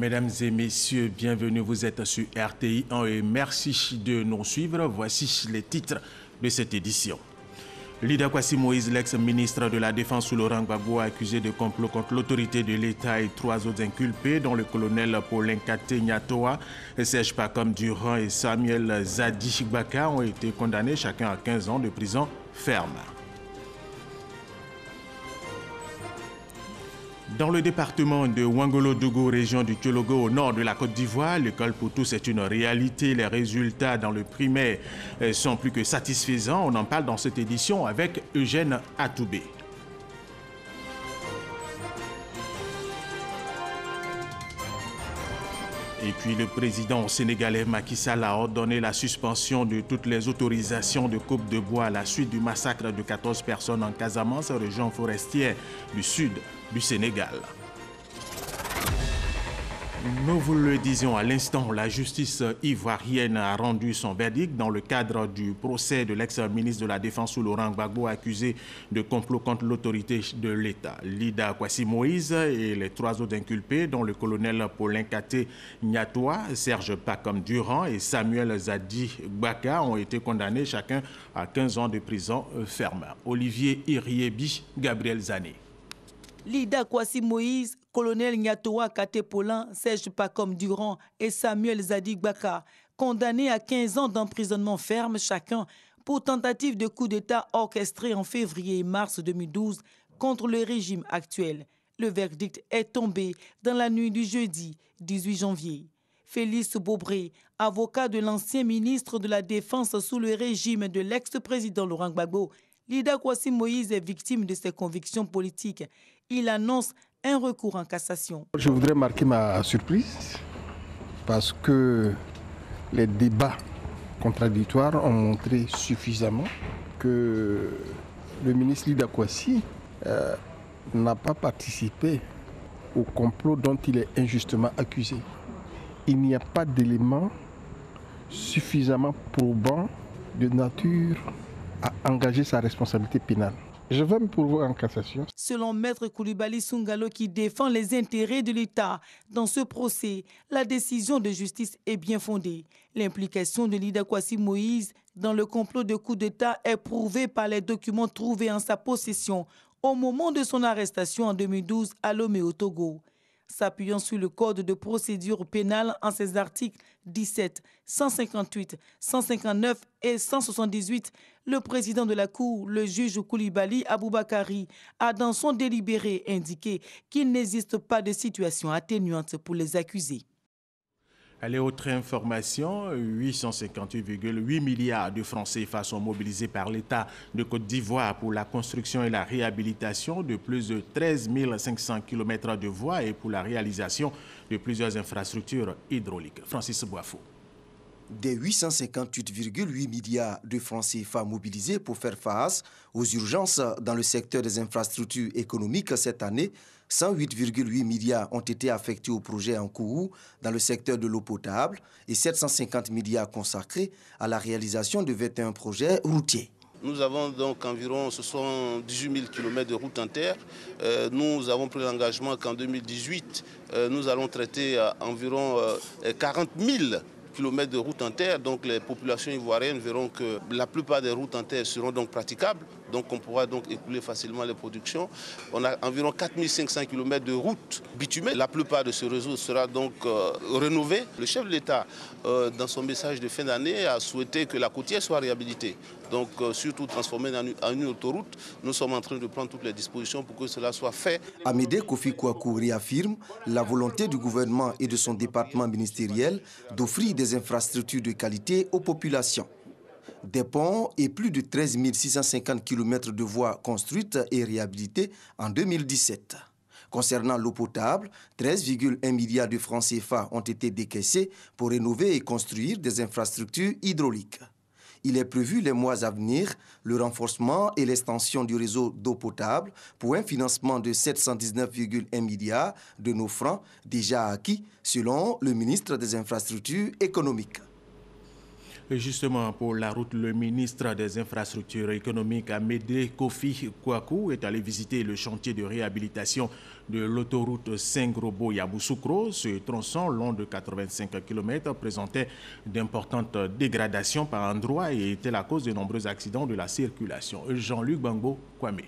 Mesdames et messieurs, bienvenue, vous êtes sur RTI 1 et merci de nous suivre. Voici les titres de cette édition. Lida Kwasi Moïse, l'ex-ministre de la Défense sous Laurent Gbagbo, accusé de complot contre l'autorité de l'État et 3 autres inculpés, dont le colonel Paulin Kate Nyatoa, Serge Pacome Durand et Samuel Zadi Gbaka, ont été condamnés chacun à 15 ans de prison ferme. Dans le département de Ouangolo-Dougou, région du Thiologo, au nord de la Côte d'Ivoire, l'école pour tous est une réalité. Les résultats dans le primaire sont plus que satisfaisants. On en parle dans cette édition avec Eugène Atoubé. Et puis le président sénégalais Macky Sall a ordonné la suspension de toutes les autorisations de coupe de bois à la suite du massacre de 14 personnes en Casamance, région forestière du sud du Sénégal. Nous vous le disions à l'instant, la justice ivoirienne a rendu son verdict dans le cadre du procès de l'ex-ministre de la Défense sous Laurent Gbagbo, accusé de complot contre l'autorité de l'État. Lida Kwasi Moïse et les 3 autres inculpés, dont le colonel Paulin Kate Nyatoa, Serge Pacome Durand et Samuel Zadi Gbaka, ont été condamnés chacun à 15 ans de prison ferme. Olivier Iriebi, Gabriel Zané. Lida Kwasi Moïse, colonel Nyatoa Kate Paulin, Serge Pacome Durand et Samuel Zadi Gbaka, condamnés à 15 ans d'emprisonnement ferme chacun pour tentative de coup d'État orchestré en février et mars 2012 contre le régime actuel. Le verdict est tombé dans la nuit du jeudi 18 janvier. Félix Beaubré, avocat de l'ancien ministre de la Défense sous le régime de l'ex-président Laurent Gbagbo, Lida Kwasi Moïse est victime de ses convictions politiques. Il annonce un recours en cassation. Je voudrais marquer ma surprise parce que les débats contradictoires ont montré suffisamment que le ministre Lida Kwasi n'a pas participé au complot dont il est injustement accusé. Il n'y a pas d'éléments suffisamment probants de nature à engager sa responsabilité pénale. Je vais me pourvoir en cassation. Selon Maître Koulibaly Soungalo, qui défend les intérêts de l'État dans ce procès, la décision de justice est bien fondée. L'implication de Lida Kwasi Moïse dans le complot de coup d'État est prouvée par les documents trouvés en sa possession au moment de son arrestation en 2012 à Lomé au Togo. S'appuyant sur le Code de procédure pénale en ses articles 17, 158, 159 et 178, le président de la Cour, le juge Koulibaly Aboubakari, a dans son délibéré indiqué qu'il n'existe pas de situation atténuante pour les accusés. Allez, autre information, 858,8 milliards de francs CFA sont mobilisés par l'État de Côte d'Ivoire pour la construction et la réhabilitation de plus de 13 500 km de voies et pour la réalisation de plusieurs infrastructures hydrauliques. Francis Boifou. Des 858,8 milliards de francs CFA mobilisés pour faire face aux urgences dans le secteur des infrastructures économiques cette année, 108,8 milliards ont été affectés aux projets en cours dans le secteur de l'eau potable et 750 milliards consacrés à la réalisation de 21 projets routiers. Nous avons donc environ 78 000 km de routes en terre. Nous avons pris l'engagement qu'en 2018, nous allons traiter environ 40 000 km de routes en terre. Donc les populations ivoiriennes verront que la plupart des routes en terre seront donc praticables. Donc on pourra donc écouler facilement les productions. On a environ 4500 km de routes bitumées. La plupart de ce réseau sera donc rénové. Le chef de l'État, dans son message de fin d'année, a souhaité que la côtière soit réhabilitée. Donc surtout transformée en une autoroute. Nous sommes en train de prendre toutes les dispositions pour que cela soit fait. Amédée Kofi Kouakou réaffirme la volonté du gouvernement et de son département ministériel d'offrir des infrastructures de qualité aux populations. Des ponts et plus de 13 650 km de voies construites et réhabilitées en 2017. Concernant l'eau potable, 13,1 milliards de francs CFA ont été décaissés pour rénover et construire des infrastructures hydrauliques. Il est prévu les mois à venir le renforcement et l'extension du réseau d'eau potable pour un financement de 719,1 milliards de nos francs déjà acquis selon le ministre des Infrastructures économiques. Et justement, pour la route, le ministre des Infrastructures économiques, Amédée Kofi Kouakou, est allé visiter le chantier de réhabilitation de l'autoroute Sengrobo-Yamoussoukro. Ce tronçon, long de 85 km, présentait d'importantes dégradations par endroits et était la cause de nombreux accidents de la circulation. Jean-Luc Bango Kwame.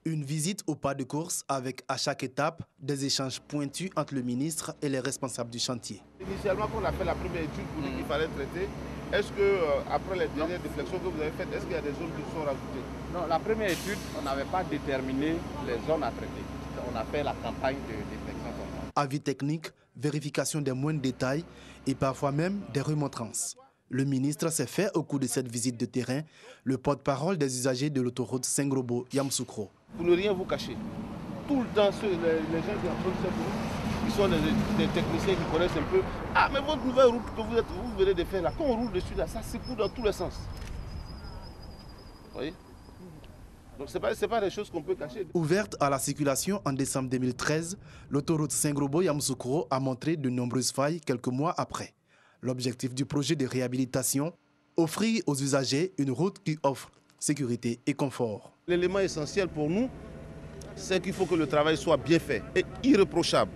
Une visite au pas de course avec à chaque étape des échanges pointus entre le ministre et les responsables du chantier. Initialement, quand on a fait la première étude pour dire qu'il fallait traiter, est-ce que après les dernières réflexions que vous avez faites, est-ce qu'il y a des zones qui sont rajoutées? Non, la première étude, on n'avait pas déterminé les zones à traiter. On a fait la campagne de déflexion. Avis technique, vérification des moindres détails et parfois même des remontrances. Le ministre s'est fait au cours de cette visite de terrain le porte-parole des usagers de l'autoroute Sengrobo-Yamoussoukro. Pour ne rien vous cacher, tout le temps, les gens qui approchent cette route, ils sont des techniciens qui connaissent un peu. Ah, mais votre nouvelle route que vous venez de faire là, quand on roule dessus là, ça secoue dans tous les sens. Vous voyez? Donc ce n'est pas des choses qu'on peut cacher. Ouverte à la circulation en décembre 2013, l'autoroute Sengrobo-Yamoussoukro a montré de nombreuses failles quelques mois après. L'objectif du projet de réhabilitation, offrir aux usagers une route qui offre sécurité et confort. L'élément essentiel pour nous, c'est qu'il faut que le travail soit bien fait et irréprochable,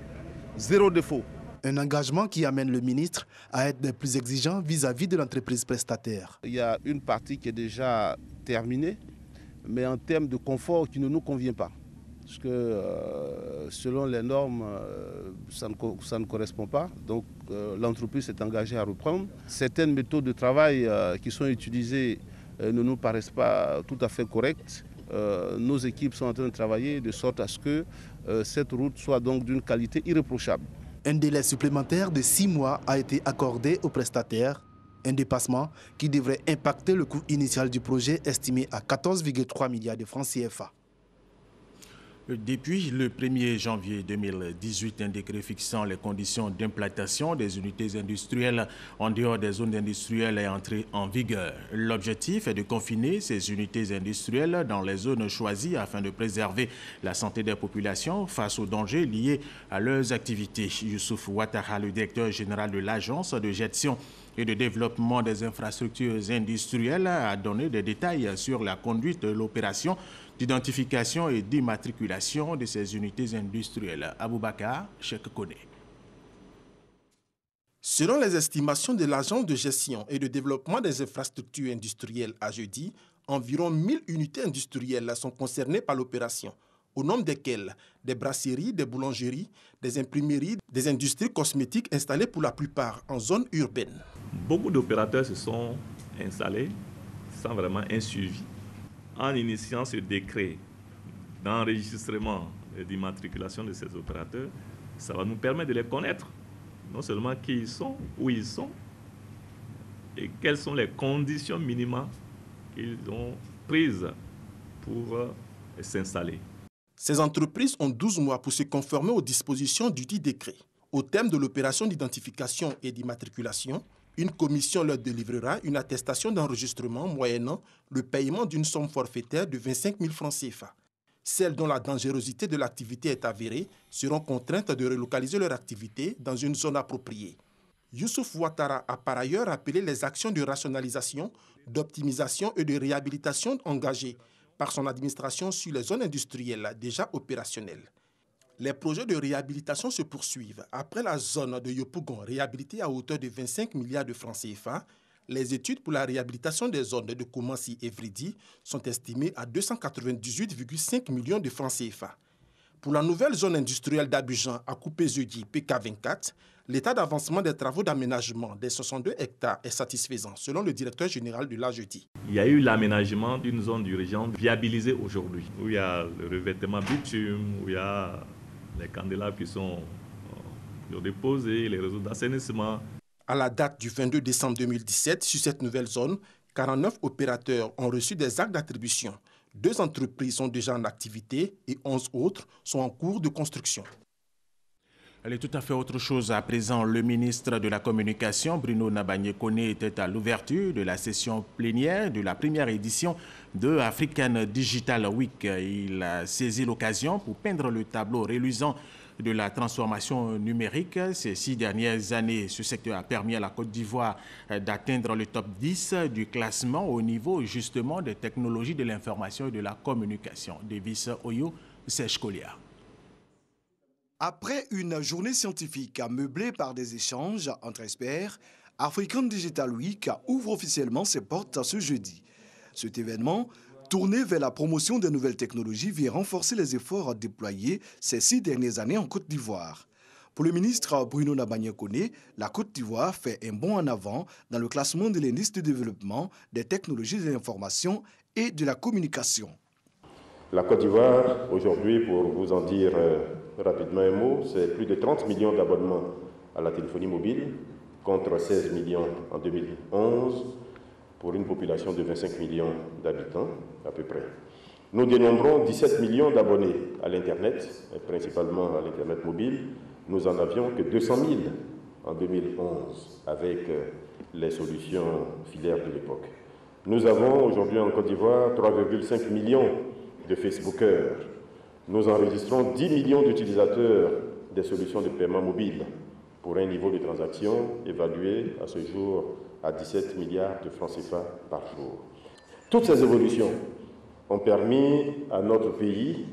zéro défaut. Un engagement qui amène le ministre à être plus exigeant vis-à-vis de l'entreprise prestataire. Il y a une partie qui est déjà terminée, mais en termes de confort qui ne nous convient pas. Parce que selon les normes, ça ne correspond pas. Donc l'entreprise s'est engagée à reprendre. Certaines méthodes de travail qui sont utilisées ne nous paraissent pas tout à fait correctes. Nos équipes sont en train de travailler de sorte à ce que cette route soit donc d'une qualité irréprochable. Un délai supplémentaire de 6 mois a été accordé aux prestataires. Un dépassement qui devrait impacter le coût initial du projet estimé à 14,3 milliards de francs CFA. Depuis le 1er janvier 2018, un décret fixant les conditions d'implantation des unités industrielles en dehors des zones industrielles est entré en vigueur. L'objectif est de confiner ces unités industrielles dans les zones choisies afin de préserver la santé des populations face aux dangers liés à leurs activités. Youssouf Ouattara, le directeur général de l'Agence de gestion et de développement des infrastructures industrielles, a donné des détails sur la conduite de l'opération d'identification et d'immatriculation de ces unités industrielles. Aboubakar Cheikh Kone. Selon les estimations de l'Agence de gestion et de développement des infrastructures industrielles à jeudi, environ 1000 unités industrielles sont concernées par l'opération, au nombre desquelles des brasseries, des boulangeries, des imprimeries, des industries cosmétiques installées pour la plupart en zone urbaine. Beaucoup d'opérateurs se sont installés sans vraiment un suivi. En initiant ce décret d'enregistrement et d'immatriculation de ces opérateurs, ça va nous permettre de les connaître, non seulement qui ils sont, où ils sont, et quelles sont les conditions minimales qu'ils ont prises pour s'installer. Ces entreprises ont 12 mois pour se conformer aux dispositions du dit décret. Au terme de l'opération d'identification et d'immatriculation, une commission leur délivrera une attestation d'enregistrement moyennant le paiement d'une somme forfaitaire de 25 000 francs CFA. Celles dont la dangerosité de l'activité est avérée seront contraintes de relocaliser leur activité dans une zone appropriée. Youssouf Ouattara a par ailleurs appelé les actions de rationalisation, d'optimisation et de réhabilitation engagées par son administration sur les zones industrielles déjà opérationnelles. Les projets de réhabilitation se poursuivent. Après la zone de Yopougon réhabilitée à hauteur de 25 milliards de francs CFA, les études pour la réhabilitation des zones de Koumassi et Vridi sont estimées à 298,5 millions de francs CFA. Pour la nouvelle zone industrielle d'Abidjan à Coupé-Zeudi PK24, l'état d'avancement des travaux d'aménagement des 62 hectares est satisfaisant, selon le directeur général de l'AGEDI. Il y a eu l'aménagement d'une zone d'urgence viabilisée aujourd'hui, où il y a le revêtement bitume, où il y a les candélabres qui sont déposés, les réseaux d'assainissement. À la date du 22 décembre 2017, sur cette nouvelle zone, 49 opérateurs ont reçu des actes d'attribution. 2 entreprises sont déjà en activité et 11 autres sont en cours de construction. Allez, tout à fait autre chose. À présent, le ministre de la Communication, Bruno Nabagné-Koné, était à l'ouverture de la session plénière de la première édition de African Digital Week. Il a saisi l'occasion pour peindre le tableau reluisant de la transformation numérique. Ces 6 dernières années, ce secteur a permis à la Côte d'Ivoire d'atteindre le top 10 du classement au niveau justement des technologies de l'information et de la communication. Davis Oyo, Serge Collier. Après une journée scientifique meublée par des échanges entre experts, African Digital Week ouvre officiellement ses portes ce jeudi. Cet événement, tourné vers la promotion des nouvelles technologies, vient renforcer les efforts déployés ces 6 dernières années en Côte d'Ivoire. Pour le ministre Bruno Nabagna-Koné, la Côte d'Ivoire fait un bond en avant dans le classement de l'indice de développement des technologies de l'information et de la communication. La Côte d'Ivoire, aujourd'hui, pour vous en dire rapidement un mot, c'est plus de 30 millions d'abonnements à la téléphonie mobile, contre 16 millions en 2011, pour une population de 25 millions d'habitants à peu près. Nous dénombrons 17 millions d'abonnés à l'Internet, principalement à l'Internet mobile. Nous en avions que 200 000 en 2011 avec les solutions filaires de l'époque. Nous avons aujourd'hui en Côte d'Ivoire 3,5 millions de Facebookers. Nous enregistrons 10 millions d'utilisateurs des solutions de paiement mobile pour un niveau de transaction évalué à ce jour à 17 milliards de francs CFA par jour. Toutes ces évolutions ont permis à notre pays,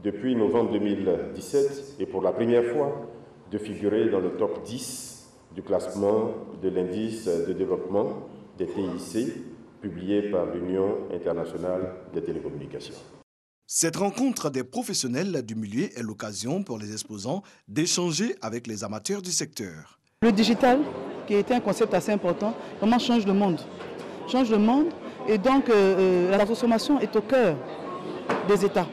depuis novembre 2017 et pour la première fois, de figurer dans le top 10 du classement de l'indice de développement des TIC publié par l'Union internationale des télécommunications. Cette rencontre des professionnels du milieu est l'occasion pour les exposants d'échanger avec les amateurs du secteur. Le digital, qui est un concept assez important, vraiment change le monde. Change le monde et donc la transformation est au cœur des États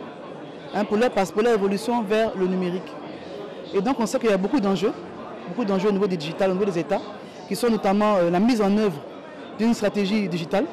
pour leur évolution vers le numérique. Et donc on sait qu'il y a beaucoup d'enjeux au niveau du digital, au niveau des États, qui sont notamment la mise en œuvre d'une stratégie digitale,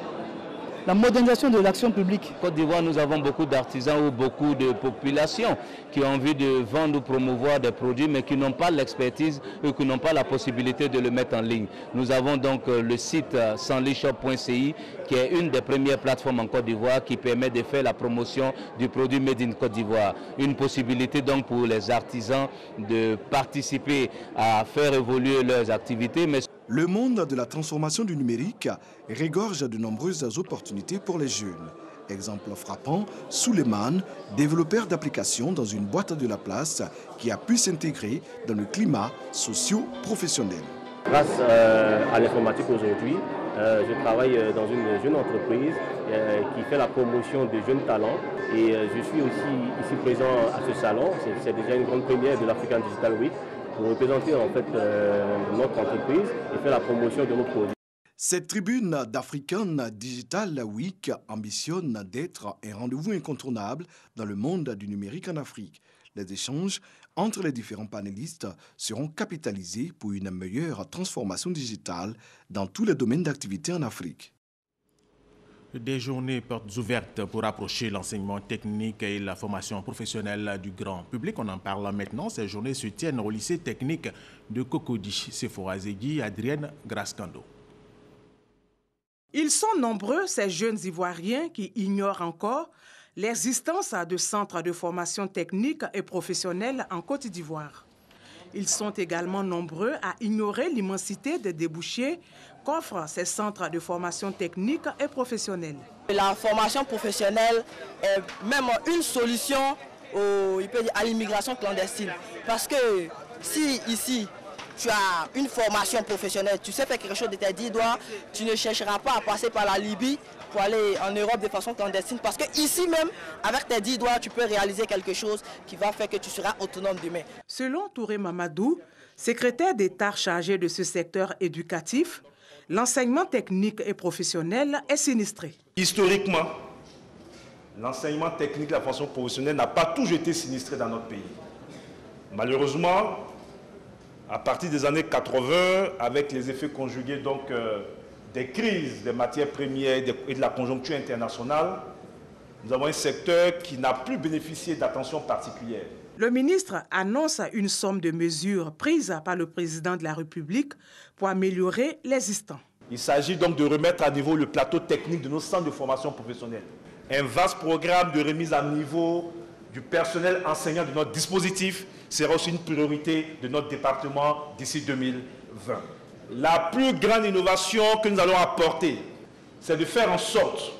la modernisation de l'action publique. En Côte d'Ivoire, nous avons beaucoup d'artisans ou beaucoup de populations qui ont envie de vendre ou promouvoir des produits, mais qui n'ont pas l'expertise ou qui n'ont pas la possibilité de le mettre en ligne. Nous avons donc le site sanlishop.ci, qui est une des premières plateformes en Côte d'Ivoire qui permet de faire la promotion du produit Made in Côte d'Ivoire. Une possibilité donc pour les artisans de participer à faire évoluer leurs activités. Le monde de la transformation du numérique regorge de nombreuses opportunités pour les jeunes. Exemple frappant, Souleymane, développeur d'applications dans une boîte de la place qui a pu s'intégrer dans le climat socio-professionnel. Grâce à l'informatique aujourd'hui, je travaille dans une jeune entreprise qui fait la promotion de jeunes talents et je suis aussi ici présent à ce salon. C'est déjà une grande première de l'African Digital Week pour représenter en fait notre entreprise et faire la promotion de nos produits. Cette tribune d'African Digital Week ambitionne d'être un rendez-vous incontournable dans le monde du numérique en Afrique. Les échanges entre les différents panélistes seront capitalisés pour une meilleure transformation digitale dans tous les domaines d'activité en Afrique. Des journées portes ouvertes pour approcher l'enseignement technique et la formation professionnelle du grand public. On en parle maintenant. Ces journées se tiennent au lycée technique de Cocody. Sephora Zegui, Adrienne Grascando. Ils sont nombreux, ces jeunes Ivoiriens qui ignorent encore l'existence de centres de formation technique et professionnelle en Côte d'Ivoire. Ils sont également nombreux à ignorer l'immensité des débouchés qu'offrent ces centres de formation technique et professionnelle. La formation professionnelle est même une solution à l'immigration clandestine. Parce que si ici, tu as une formation professionnelle, tu sais faire quelque chose de tes 10 doigts, tu ne chercheras pas à passer par la Libye pour aller en Europe de façon clandestine. Parce que ici même, avec tes 10 doigts, tu peux réaliser quelque chose qui va faire que tu seras autonome demain. Selon Touré Mamadou, secrétaire d'État chargé de ce secteur éducatif, l'enseignement technique et professionnel est sinistré. Historiquement, l'enseignement technique et la formation professionnelle n'a pas toujours été sinistré dans notre pays. Malheureusement, à partir des années 80, avec les effets conjugués donc, des crises des matières premières et de la conjoncture internationale, nous avons un secteur qui n'a plus bénéficié d'attention particulière. Le ministre annonce une somme de mesures prises par le président de la République pour améliorer l'existant. Il s'agit donc de remettre à niveau le plateau technique de nos centres de formation professionnelle. Un vaste programme de remise à niveau du personnel enseignant de notre dispositif sera aussi une priorité de notre département d'ici 2020. La plus grande innovation que nous allons apporter, c'est de faire en sorte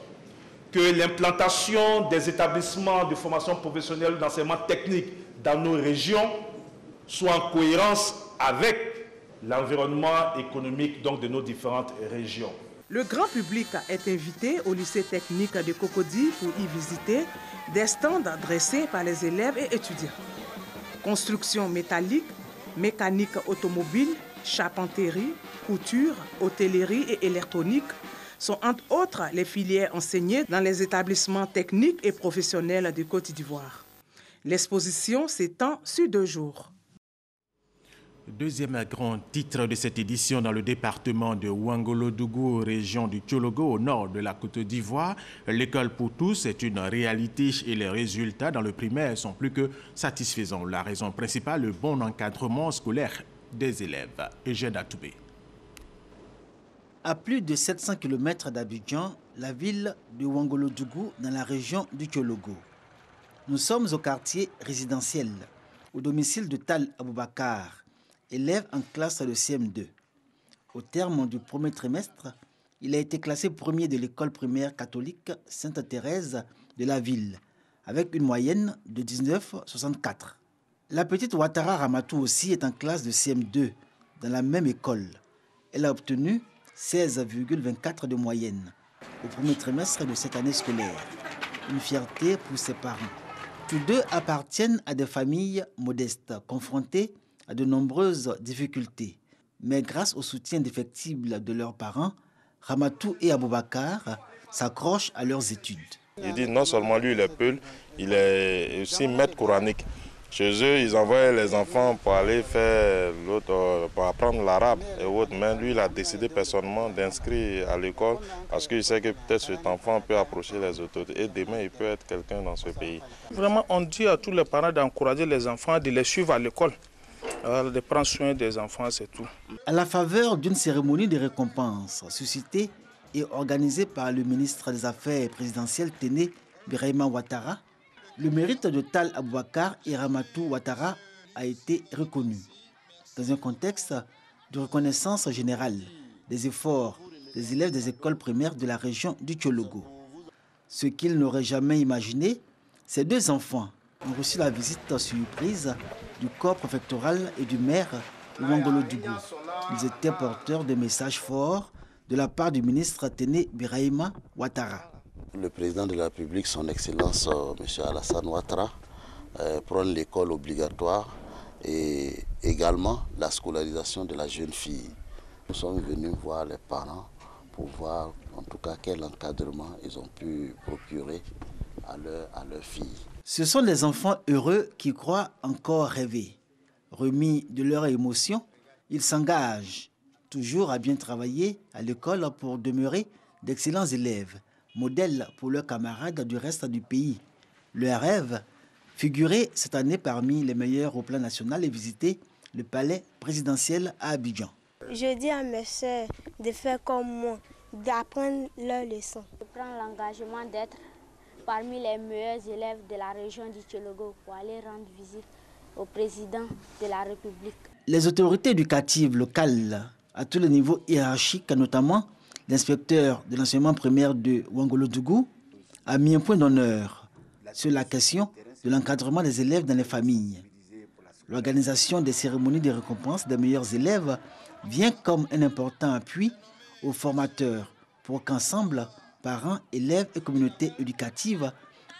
que l'implantation des établissements de formation professionnelle ou d'enseignement technique dans nos régions soit en cohérence avec l'environnement économique donc, de nos différentes régions. Le grand public est invité au lycée technique de Cocody pour y visiter des stands dressés par les élèves et étudiants. Construction métallique, mécanique automobile, charpenterie, couture, hôtellerie et électronique sont entre autres les filières enseignées dans les établissements techniques et professionnels de Côte d'Ivoire. L'exposition s'étend sur 2 jours. Deuxième grand titre de cette édition dans le département de Ouangolodougou, région du Tchologo, au nord de la Côte d'Ivoire. L'école pour tous est une réalité et les résultats dans le primaire sont plus que satisfaisants. La raison principale, le bon encadrement scolaire des élèves. Eugène Atoubé. À plus de 700 km d'Abidjan, la ville de Ouangolodougou dans la région du Tchologo. Nous sommes au quartier résidentiel, au domicile de Tal Aboubakar, élève en classe de CM2. Au terme du premier trimestre, il a été classé premier de l'école primaire catholique Sainte-Thérèse de la ville, avec une moyenne de 19,64. La petite Ouattara Ramatou aussi est en classe de CM2 dans la même école. Elle a obtenu 16,24 de moyenne au premier trimestre de cette année scolaire. Une fierté pour ses parents. Tous deux appartiennent à des familles modestes, confrontées à de nombreuses difficultés. Mais grâce au soutien indéfectible de leurs parents, Ramatou et Aboubakar s'accrochent à leurs études. Il dit non seulement lui il est peul, il est aussi maître coranique. Chez eux, ils envoyaient les enfants pour aller faire l'autre, pour apprendre l'arabe et autres. Mais lui, il a décidé personnellement d'inscrire à l'école parce qu'il sait que peut-être cet enfant peut approcher les autorités et demain, il peut être quelqu'un dans ce pays. Vraiment, on dit à tous les parents d'encourager les enfants, de les suivre à l'école. De prendre soin des enfants, c'est tout. À la faveur d'une cérémonie de récompense suscitée et organisée par le ministre des Affaires présidentielles Téné Birahima Ouattara, le mérite de Tal Aboubakar et Ramatou Ouattara a été reconnu. Dans un contexte de reconnaissance générale des efforts des élèves des écoles primaires de la région du Tchologo. Ce qu'ils n'auraient jamais imaginé, ces 2 enfants ont reçu la visite surprise du corps préfectoral et du maire de Ouangolodougou. Ils étaient porteurs de messages forts de la part du ministre Téné Birahima Ouattara. Le président de la République, son Excellence M. Alassane Ouattara, prône l'école obligatoire et également la scolarisation de la jeune fille. Nous sommes venus voir les parents pour voir en tout cas quel encadrement ils ont pu procurer à leur fille. Ce sont des enfants heureux qui croient encore rêver. Remis de leurs émotions, ils s'engagent toujours à bien travailler à l'école pour demeurer d'excellents élèves, modèles pour leurs camarades du reste du pays. Leur rêve, figurer cette année parmi les meilleurs au plan national et visiter le palais présidentiel à Abidjan. Je dis à mes soeurs de faire comme moi, d'apprendre leurs leçons. Je prends l'engagement d'être parmi les meilleurs élèves de la région du Tchologo pour aller rendre visite au président de la République. Les autorités éducatives locales à tous les niveaux hiérarchiques, notamment l'inspecteur de l'enseignement primaire de Ouangolodougou, a mis un point d'honneur sur la question de l'encadrement des élèves dans les familles. L'organisation des cérémonies de récompense des meilleurs élèves vient comme un important appui aux formateurs pour qu'ensemble, parents, élèves et communautés éducatives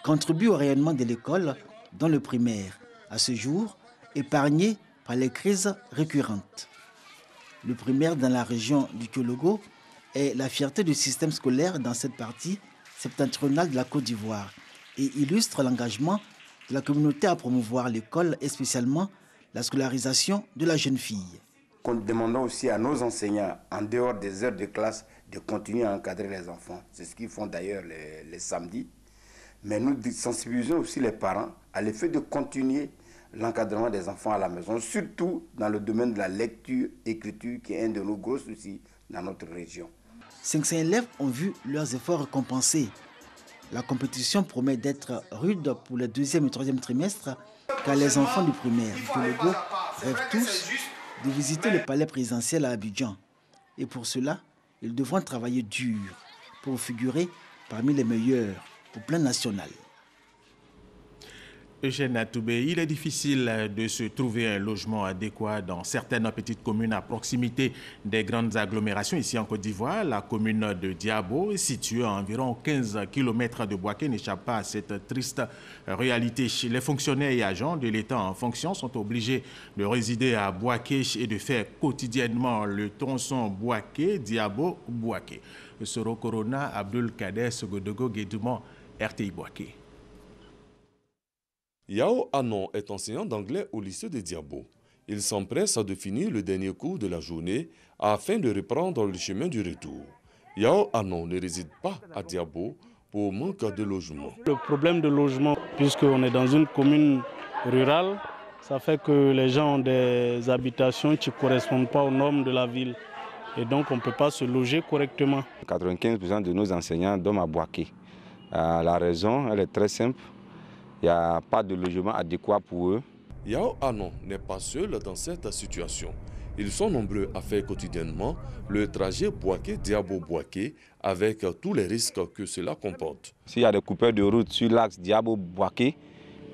contribuent au rayonnement de l'école dans le primaire, à ce jour épargné par les crises récurrentes. Le primaire dans la région du Tchologo est la fierté du système scolaire dans cette partie septentrionale de la Côte d'Ivoire et illustre l'engagement de la communauté à promouvoir l'école et spécialement la scolarisation de la jeune fille. Nous demandons aussi à nos enseignants, en dehors des heures de classe, de continuer à encadrer les enfants. C'est ce qu'ils font d'ailleurs les samedis. Mais nous sensibilisons aussi les parents à l'effet de continuer l'encadrement des enfants à la maison, surtout dans le domaine de la lecture, écriture, qui est un de nos gros soucis dans notre région. 500 élèves ont vu leurs efforts récompensés. La compétition promet d'être rude pour le 2e et 3e trimestre, car les enfants du primaire du Tchologo rêvent tous de visiter le palais présidentiel à Abidjan. Et pour cela, ils devront travailler dur pour figurer parmi les meilleurs au plan national. Eugène Atoubé, il est difficile de se trouver un logement adéquat dans certaines petites communes à proximité des grandes agglomérations. Ici en Côte d'Ivoire, la commune de Diabo, située à environ 15 km de Bouaké, n'échappe pas à cette triste réalité. Les fonctionnaires et agents de l'État en fonction sont obligés de résider à Bouaké et de faire quotidiennement le tronçon Bouaké-Diabo-Bouaké. Soro Corona, Abdul Kader Sogodogo Guédouman, RTI Bouaké. Yao Anon est enseignant d'anglais au lycée de Diabo. Il s'empresse de finir le dernier cours de la journée afin de reprendre le chemin du retour. Yao Anon ne réside pas à Diabo pour manque de logement. Le problème de logement, puisqu'on est dans une commune rurale, ça fait que les gens ont des habitations qui ne correspondent pas aux normes de la ville. Et donc on ne peut pas se loger correctement. 95% de nos enseignants dorment à Bouaké. La raison, elle est très simple. Il n'y a pas de logement adéquat pour eux. Yao Anon n'est pas seul dans cette situation. Ils sont nombreux à faire quotidiennement le trajet Bouaké-Diabo-Bouaké avec tous les risques que cela comporte. S'il y a des coupeurs de route sur l'axe Diabo-Bouaké,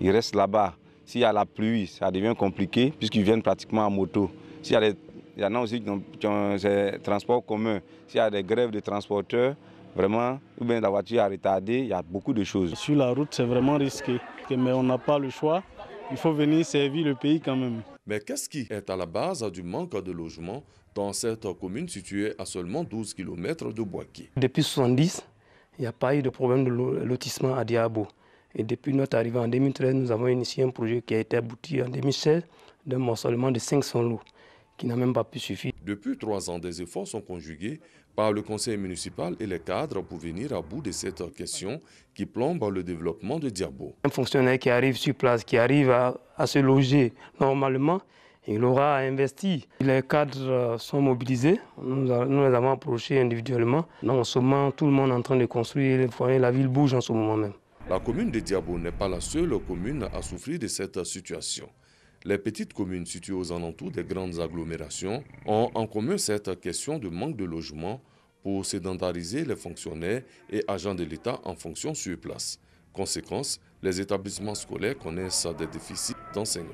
ils restent là-bas. S'il y a la pluie, ça devient compliqué puisqu'ils viennent pratiquement en moto. Il y en a aussi qui ont des transports communs. S'il y a des grèves de transporteurs, vraiment, ou bien la voiture a retardé, il y a beaucoup de choses. Sur la route, c'est vraiment risqué. Mais on n'a pas le choix. Il faut venir servir le pays quand même. Mais qu'est-ce qui est à la base du manque de logement dans cette commune située à seulement 12 km de Bouaké? Depuis 1970, il n'y a pas eu de problème de lotissement à Diabo. Et depuis notre arrivée en 2013, nous avons initié un projet qui a été abouti en 2016 d'un morcellement de 500 lots, qui n'a même pas pu suffire. Depuis 3 ans, des efforts sont conjugués par le conseil municipal et les cadres pour venir à bout de cette question qui plombe le développement de Diabo. Un fonctionnaire qui arrive sur place, qui arrive à se loger normalement, il aura investi. Les cadres sont mobilisés, nous les avons approchés individuellement. En ce moment, tout le monde est en train de construire, la ville bouge en ce moment même. La commune de Diabo n'est pas la seule commune à souffrir de cette situation. Les petites communes situées aux alentours des grandes agglomérations ont en commun cette question de manque de logement pour sédentariser les fonctionnaires et agents de l'État en fonction sur place. Conséquence, les établissements scolaires connaissent des déficits d'enseignants.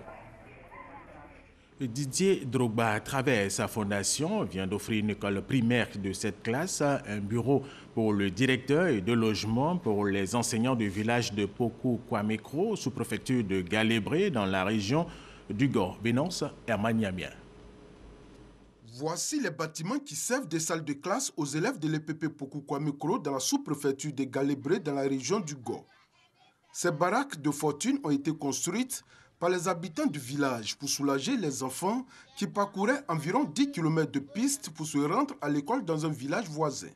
Didier Drogba, à travers sa fondation, vient d'offrir une école primaire de cette classe, un bureau pour le directeur et deux logements pour les enseignants du village de Pokou-Kwamekro, sous-préfecture de Galébré, dans la région du Gor. Bénance, Hermaniamien. Voici les bâtiments qui servent de salle de classe aux élèves de l'EPP Pokou-Kwamekro dans la sous-préfecture de Galébré, dans la région du Gor. Ces baraques de fortune ont été construites par les habitants du village pour soulager les enfants qui parcouraient environ 10 km de piste pour se rendre à l'école dans un village voisin.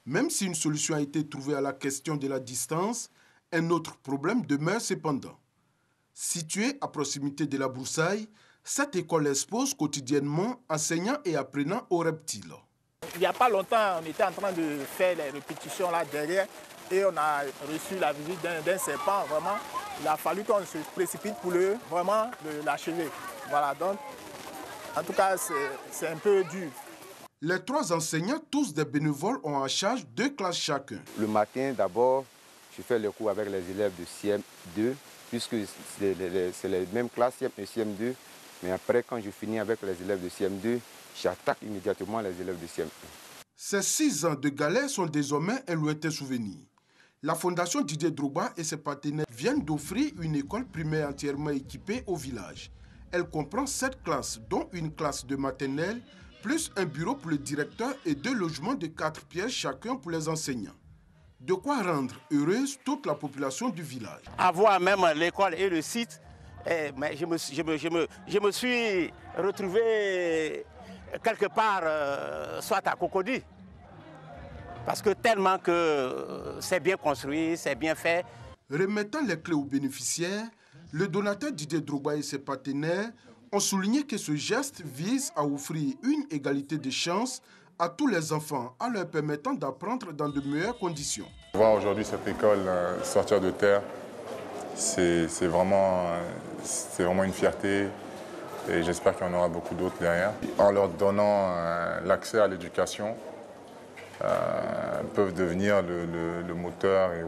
Même si une solution a été trouvée à la question de la distance, un autre problème demeure cependant. Située à proximité de la broussaille, cette école expose quotidiennement enseignants et apprenants aux reptiles. Il n'y a pas longtemps, on était en train de faire les répétitions là derrière et on a reçu la visite d'un serpent. Vraiment, il a fallu qu'on se précipite pour vraiment l'achever. Voilà, donc en tout cas, c'est un peu dur. Les 3 enseignants, tous des bénévoles, ont en charge 2 classes chacun. Le matin, d'abord, je fais le cours avec les élèves de CM2, puisque c'est les mêmes classes, CM1 et CM2. Mais après, quand je finis avec les élèves de CM2, j'attaque immédiatement les élèves de CM1. Ces 6 ans de galère sont désormais un lointain souvenir. La Fondation Didier Drogba et ses partenaires viennent d'offrir une école primaire entièrement équipée au village. Elle comprend 7 classes, dont une classe de maternelle, plus un bureau pour le directeur et 2 logements de 4 pièces chacun pour les enseignants. De quoi rendre heureuse toute la population du village. Avoir même l'école et le site, mais je me suis retrouvé quelque part, soit à Cocody. Parce que tellement que c'est bien construit, c'est bien fait. Remettant les clés aux bénéficiaires, le donateur Didier Drogba et ses partenaires ont souligné que ce geste vise à offrir une égalité de chances à tous les enfants en leur permettant d'apprendre dans de meilleures conditions. Voir aujourd'hui cette école sortir de terre, c'est vraiment une fierté et j'espère qu'il y en aura beaucoup d'autres derrière. En leur donnant l'accès à l'éducation, peuvent devenir le moteur et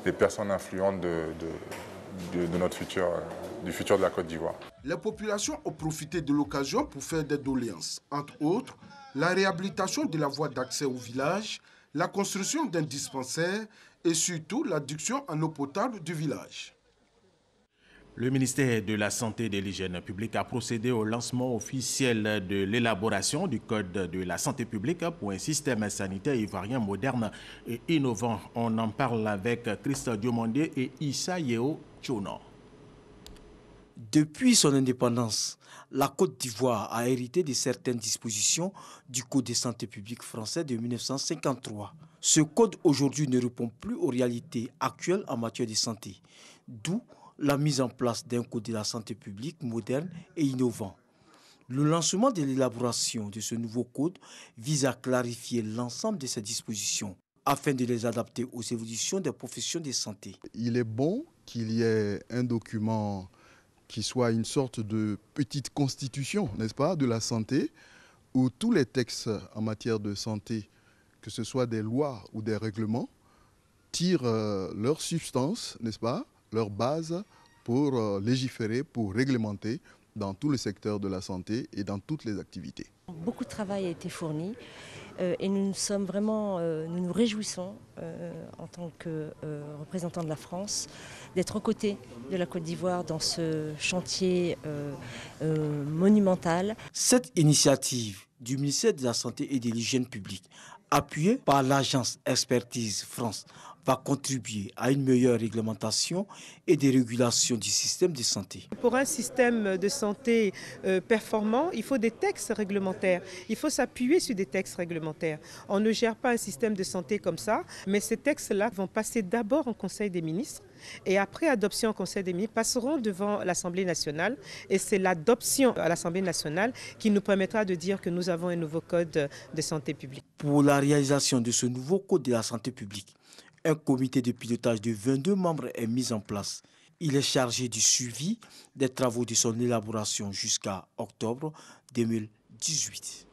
les personnes influentes de notre futur, du futur de la Côte d'Ivoire. Les populations ont profité de l'occasion pour faire des doléances, entre autres la réhabilitation de la voie d'accès au village, la construction d'un dispensaire et surtout l'adduction en eau potable du village. Le ministère de la Santé et de l'Hygiène publique a procédé au lancement officiel de l'élaboration du Code de la santé publique pour un système sanitaire ivoirien moderne et innovant. On en parle avec Christophe Diomandé et Issa Yeo Tchono. Depuis son indépendance, la Côte d'Ivoire a hérité de certaines dispositions du Code de santé publique français de 1953. Ce code aujourd'hui ne répond plus aux réalités actuelles en matière de santé, d'où la mise en place d'un Code de la santé publique moderne et innovant. Le lancement de l'élaboration de ce nouveau code vise à clarifier l'ensemble de ces dispositions afin de les adapter aux évolutions des professions de santé. Il est bon qu'il y ait un document qui soit une sorte de petite constitution, n'est-ce pas, de la santé, où tous les textes en matière de santé, que ce soit des lois ou des règlements, tirent leur substance, n'est-ce pas, leur base pour légiférer, pour réglementer dans tout le secteur de la santé et dans toutes les activités. Beaucoup de travail a été fourni et nous nous réjouissons en tant que représentants de la France d'être aux côtés de la Côte d'Ivoire dans ce chantier monumental. Cette initiative du ministère de la Santé et de l'Hygiène publique, appuyée par l'agence Expertise France, va contribuer à une meilleure réglementation et des régulations du système de santé. Pour un système de santé performant, il faut des textes réglementaires. Il faut s'appuyer sur des textes réglementaires. On ne gère pas un système de santé comme ça, mais ces textes-là vont passer d'abord en Conseil des ministres et après adoption au Conseil des ministres, passeront devant l'Assemblée nationale. Et c'est l'adoption à l'Assemblée nationale qui nous permettra de dire que nous avons un nouveau code de santé publique. Pour la réalisation de ce nouveau code de la santé publique, un comité de pilotage de 22 membres est mis en place. Il est chargé du suivi des travaux de son élaboration jusqu'à octobre 2018.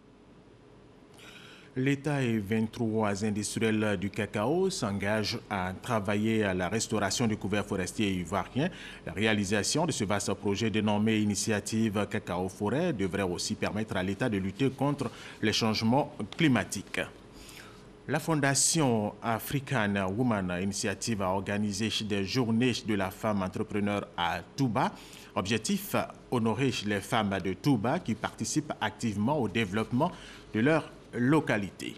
L'État et 23 industriels du cacao s'engagent à travailler à la restauration du couvert forestier ivoirien. La réalisation de ce vaste projet dénommé Initiative Cacao Forêt devrait aussi permettre à l'État de lutter contre les changements climatiques. La Fondation African Women Initiative a organisé des journées de la femme entrepreneur à Touba. Objectif, honorer les femmes de Touba qui participent activement au développement de leur localité.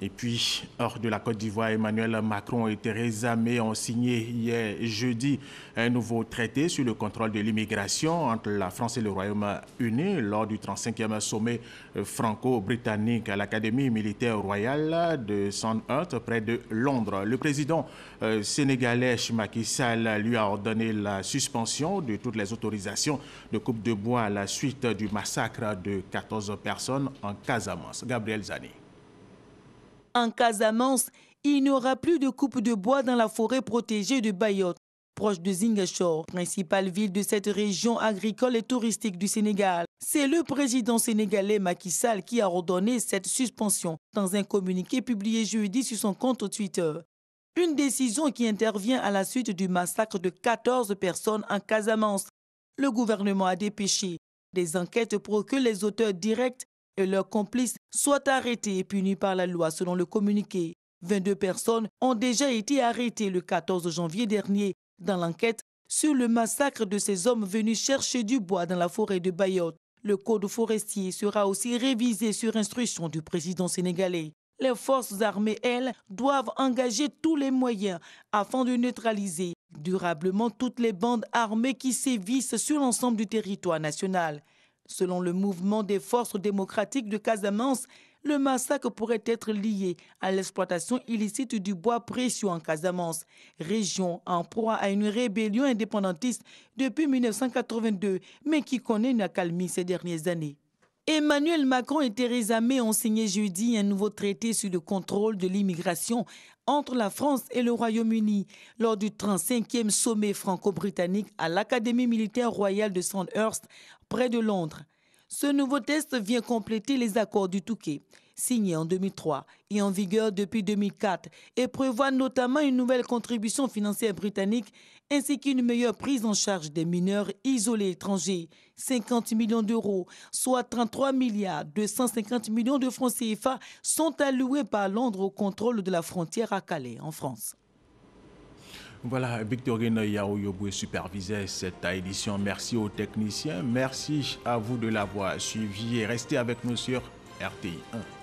Et puis, hors de la Côte d'Ivoire, Emmanuel Macron et Theresa May ont signé hier jeudi un nouveau traité sur le contrôle de l'immigration entre la France et le Royaume-Uni lors du 35e sommet franco-britannique à l'Académie militaire royale de Sandhurst près de Londres. Le président sénégalais Macky Sall lui a ordonné la suspension de toutes les autorisations de coupe de bois à la suite du massacre de 14 personnes en Casamance. Gabriel Zani. En Casamance, il n'y aura plus de coupe de bois dans la forêt protégée de Bayotte, proche de Ziguinchor, principale ville de cette région agricole et touristique du Sénégal. C'est le président sénégalais Macky Sall qui a ordonné cette suspension dans un communiqué publié jeudi sur son compte Twitter. Une décision qui intervient à la suite du massacre de 14 personnes en Casamance. Le gouvernement a dépêché des enquêtes pour que les auteurs directs et leurs complices soient arrêtés et punis par la loi selon le communiqué. 22 personnes ont déjà été arrêtées le 14 janvier dernier dans l'enquête sur le massacre de ces hommes venus chercher du bois dans la forêt de Bayotte. Le code forestier sera aussi révisé sur instruction du président sénégalais. Les forces armées, elles, doivent engager tous les moyens afin de neutraliser durablement toutes les bandes armées qui sévissent sur l'ensemble du territoire national. Selon le mouvement des forces démocratiques de Casamance, le massacre pourrait être lié à l'exploitation illicite du bois précieux en Casamance, région en proie à une rébellion indépendantiste depuis 1982, mais qui connaît une accalmie ces dernières années. Emmanuel Macron et Theresa May ont signé jeudi un nouveau traité sur le contrôle de l'immigration entre la France et le Royaume-Uni lors du 35e sommet franco-britannique à l'Académie militaire royale de Sandhurst, près de Londres. Ce nouveau texte vient compléter les accords du Touquet, signés en 2003 et en vigueur depuis 2004, et prévoit notamment une nouvelle contribution financière britannique ainsi qu'une meilleure prise en charge des mineurs isolés étrangers. 50 millions d'euros, soit 33 milliards 250 millions de francs CFA, sont alloués par Londres au contrôle de la frontière à Calais, en France. Voilà, Victorine Yaoyoboué supervisait cette édition. Merci aux techniciens, merci à vous de l'avoir suivi et restez avec nous sur RTI 1.